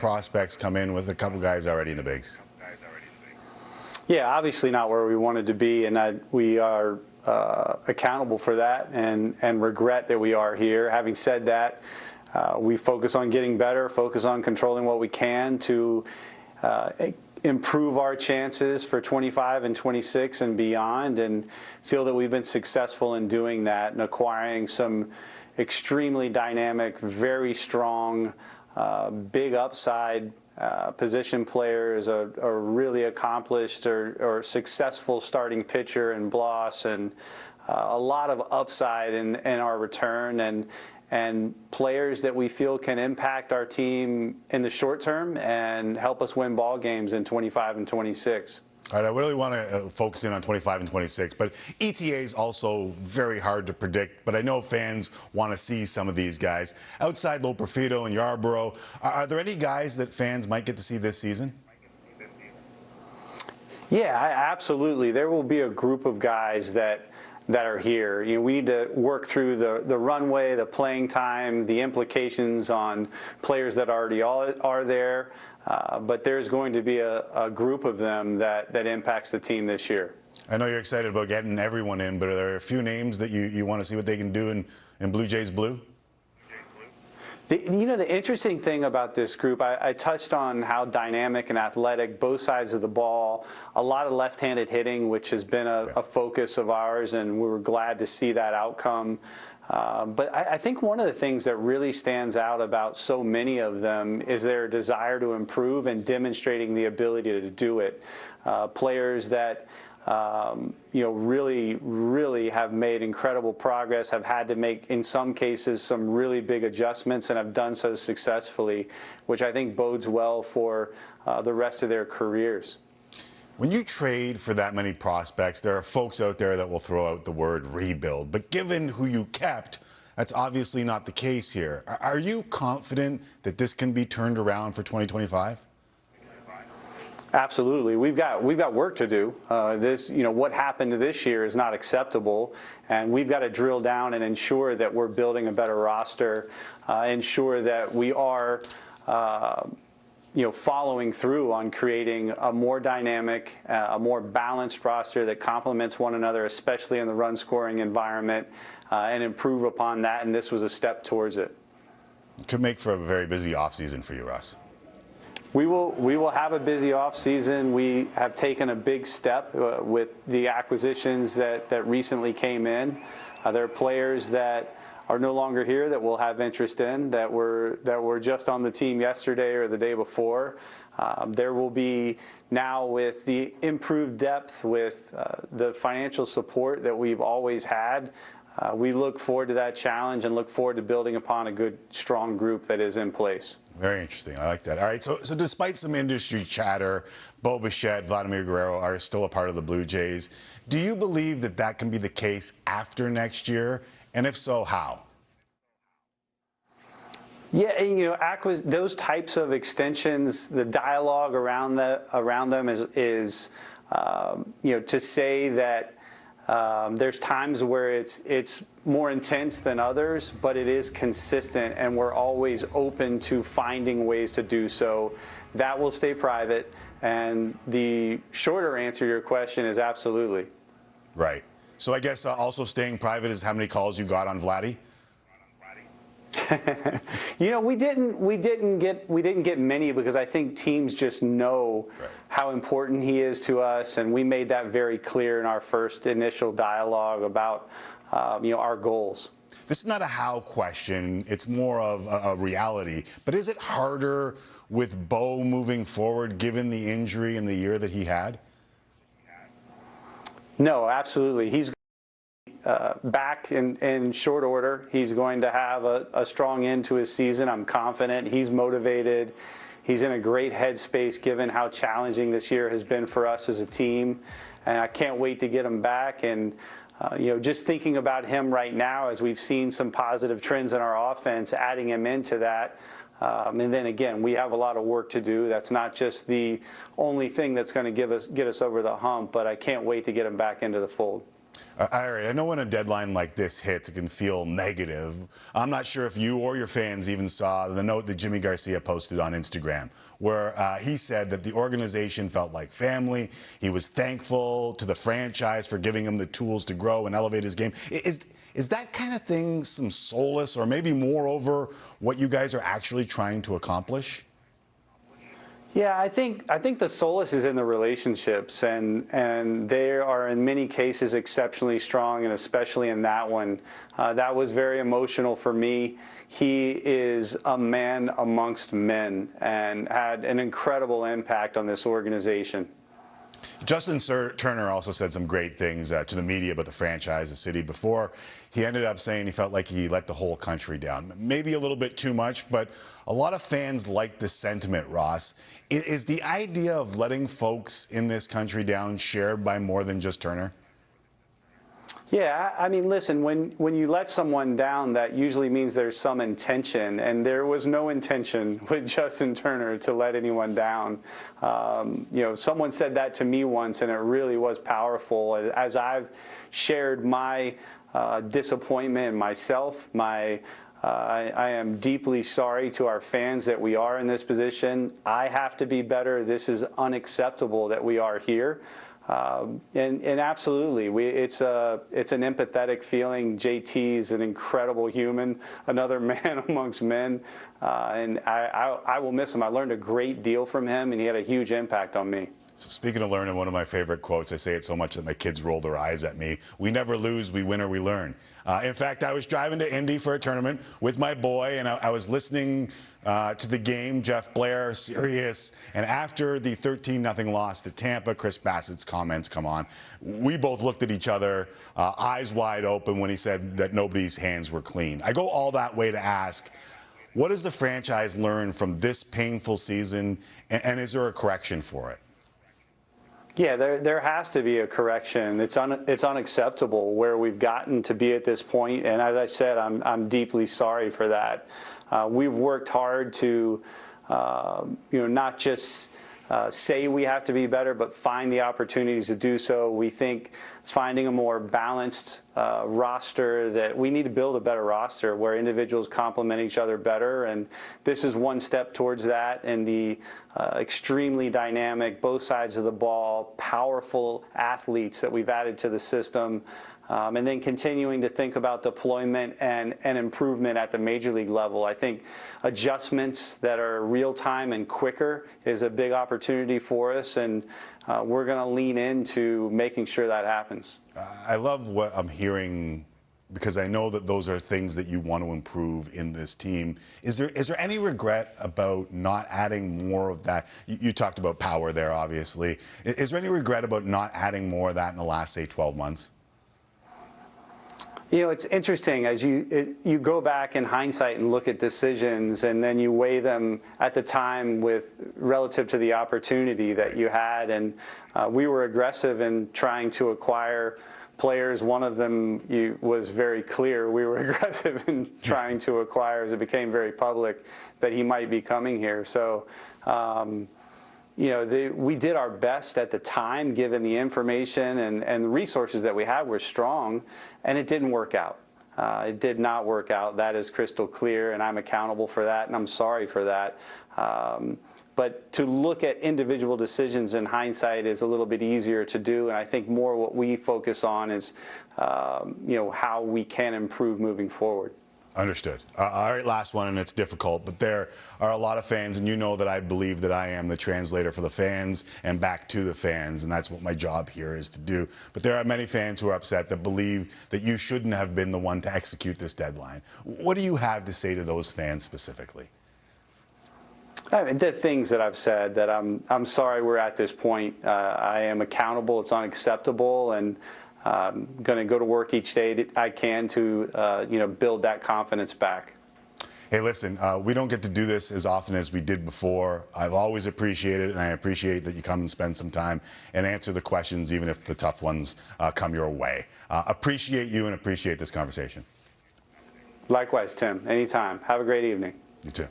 prospects come in with a couple guys already in the bigs? Yeah, obviously not where we wanted to be, and we are accountable for that and regret that we are here. Having said that, we focus on getting better, focus on controlling what we can to improve our chances for 25 and 26 and beyond, and feel that we've been successful in doing that and acquiring some extremely dynamic, very strong, big upside position players, a really accomplished or successful starting pitcher in Bloss, and a lot of upside in our return, and players that we feel can impact our team in the short term and help us win ball games in 25 and 26. All right, I really want to focus in on 25 and 26, but ETA is also very hard to predict, but I know fans want to see some of these guys. Outside Loperfido and Yarborough, are there any guys that fans might get to see this season? Yeah, absolutely. There will be a group of guys that are here. You know, we need to work through the runway, the playing time, the implications on players that already are there. But there's going to be a group of them that impacts the team this year. I know you're excited about getting everyone in, but are there a few names that you want to see what they can do in Blue Jays blue? You know, the interesting thing about this group, I touched on how dynamic and athletic, both sides of the ball, a lot of left-handed hitting, which has been a focus of ours, and we were glad to see that outcome. But I think one of the things that really stands out about so many of them is their desire to improve and demonstrating the ability to do it. Players that you know, really have made incredible progress, have had to make, in some cases, some really big adjustments, and have done so successfully, which I think bodes well for the rest of their careers. When you trade for that many prospects, there are folks out there that will throw out the word rebuild. But given who you kept, that's obviously not the case here. Are you confident that this can be turned around for 2025? Absolutely. We've got work to do. You know, what happened this year is not acceptable, and we've got to drill down and ensure that we're building a better roster, ensure that we are you know, following through on creating a more dynamic, a more balanced roster that complements one another, especially in the run-scoring environment, and improve upon that, and this was a step towards it. It could make for a very busy offseason for you, Russ. We will have a busy offseason. We have taken a big step with the acquisitions that recently came in. There are players that are no longer here that we'll have interest in, that were just on the team yesterday or the day before. There will be now, with the improved depth, with the financial support that we've always had, we look forward to that challenge and look forward to building upon a good, strong group that is in place. Very interesting. I like that. All right, so despite some industry chatter, Bo Bichette, Vladimir Guerrero are still a part of the Blue Jays. Do you believe that that can be the case after next year? And if so, how? Yeah, you know, those types of extensions, the dialogue around them is you know, to say that there's times where it's more intense than others, but it is consistent, and we're always open to finding ways to do so. That will stay private, and the shorter answer to your question is absolutely. Right. So I guess also staying private is how many calls you got on Vladdy? You know, we didn't get many, because I think teams just know how important he is to us, and we made that very clear in our first initial dialogue about you know, our goals. This is not a how question, it's more of a reality. But is it harder with Bo moving forward, given the injury in the year that he had? No, absolutely. He's back in short order. He's going to have a strong end to his season. I'm confident. He's motivated. He's in a great headspace given how challenging this year has been for us as a team. And I can't wait to get him back. And you know, just thinking about him right now, as we've seen some positive trends in our offense, adding him into that. And then again, we have a lot of work to do. That's not just the only thing that's going to get us over the hump, but I can't wait to get him back into the fold. All right, I know when a deadline like this hits, it can feel negative. I'm not sure if you or your fans even saw the note that Jimmy Garcia posted on Instagram, where he said that the organization felt like family. He was thankful to the franchise for giving him the tools to grow and elevate his game. Is that kind of thing some solace, or maybe moreover what you guys are actually trying to accomplish? Yeah, I think the solace is in the relationships, and they are in many cases exceptionally strong, and especially in that one. That was very emotional for me. He is a man amongst men and had an incredible impact on this organization. Justin Turner also said some great things to the media about the franchise, the city, before he ended up saying he felt like he let the whole country down. Maybe a little bit too much, but a lot of fans like the sentiment, Ross. Is the idea of letting folks in this country down shared by more than just Turner? Yeah, I mean, listen, when you let someone down, that usually means there's some intention, and there was no intention with Justin Turner to let anyone down. Someone said that to me once, and it really was powerful. As I've shared my disappointment myself, I am deeply sorry to our fans that we are in this position. I have to be better. This is unacceptable that we are here. And absolutely, it's an empathetic feeling. JT is an incredible human, another man amongst men, and I will miss him. I learned a great deal from him, and he had a huge impact on me. Speaking of learning, one of my favorite quotes, I say it so much that my kids roll their eyes at me: "We never lose, we win or we learn." In fact, I was driving to Indy for a tournament with my boy, and I was listening to the game, Jeff Blair, serious, and after the 13-0 loss to Tampa, Chris Bassett's comments come on. We both looked at each other, eyes wide open, when he said that nobody's hands were clean. I go all that way to ask, what does the franchise learn from this painful season, and is there a correction for it? Yeah, there has to be a correction. It's unacceptable where we've gotten to be at this point, and as I said, I'm deeply sorry for that. We've worked hard to, not just say we have to be better, but find the opportunities to do so. We think finding a more balanced roster, that we need to build a better roster where individuals complement each other better, and this is one step towards that. And the extremely dynamic, both sides of the ball, powerful athletes that we've added to the system, and then continuing to think about deployment and improvement at the major league level. I think adjustments that are real-time and quicker is a big opportunity for us, and we're going to lean into making sure that happens. I love what I'm hearing, because I know that those are things that you want to improve in this team. Is there any regret about not adding more of that? You talked about power there, obviously. Is there any regret about not adding more of that in the last, say, 12 months? You know, it's interesting as you go back in hindsight and look at decisions, and then you weigh them at the time with relative to the opportunity that you had. And we were aggressive in trying to acquire players. One of them was very clear. We were aggressive in trying to acquire, as it became very public that he might be coming here. So, we did our best at the time, given the information and the resources that we had were strong, and it didn't work out. It did not work out. That is crystal clear, and I'm accountable for that, and I'm sorry for that. But to look at individual decisions in hindsight is a little bit easier to do, and I think more what we focus on is, how we can improve moving forward. Understood. All right, last one, and it's difficult, but there are a lot of fans, and you know that I believe that I am the translator for the fans and back to the fans, and that's what my job here is to do. But there are many fans who are upset, that believe that you shouldn't have been the one to execute this deadline. What do you have to say to those fans specifically? I mean, the things that I've said, that I'm sorry we're at this point. I am accountable. It's unacceptable, and I'm going to go to work each day I can to build that confidence back. Hey, listen, we don't get to do this as often as we did before. I've always appreciated it, and I appreciate that you come and spend some time and answer the questions, even if the tough ones come your way. Appreciate you and appreciate this conversation. Likewise, Tim. Anytime. Have a great evening. You too.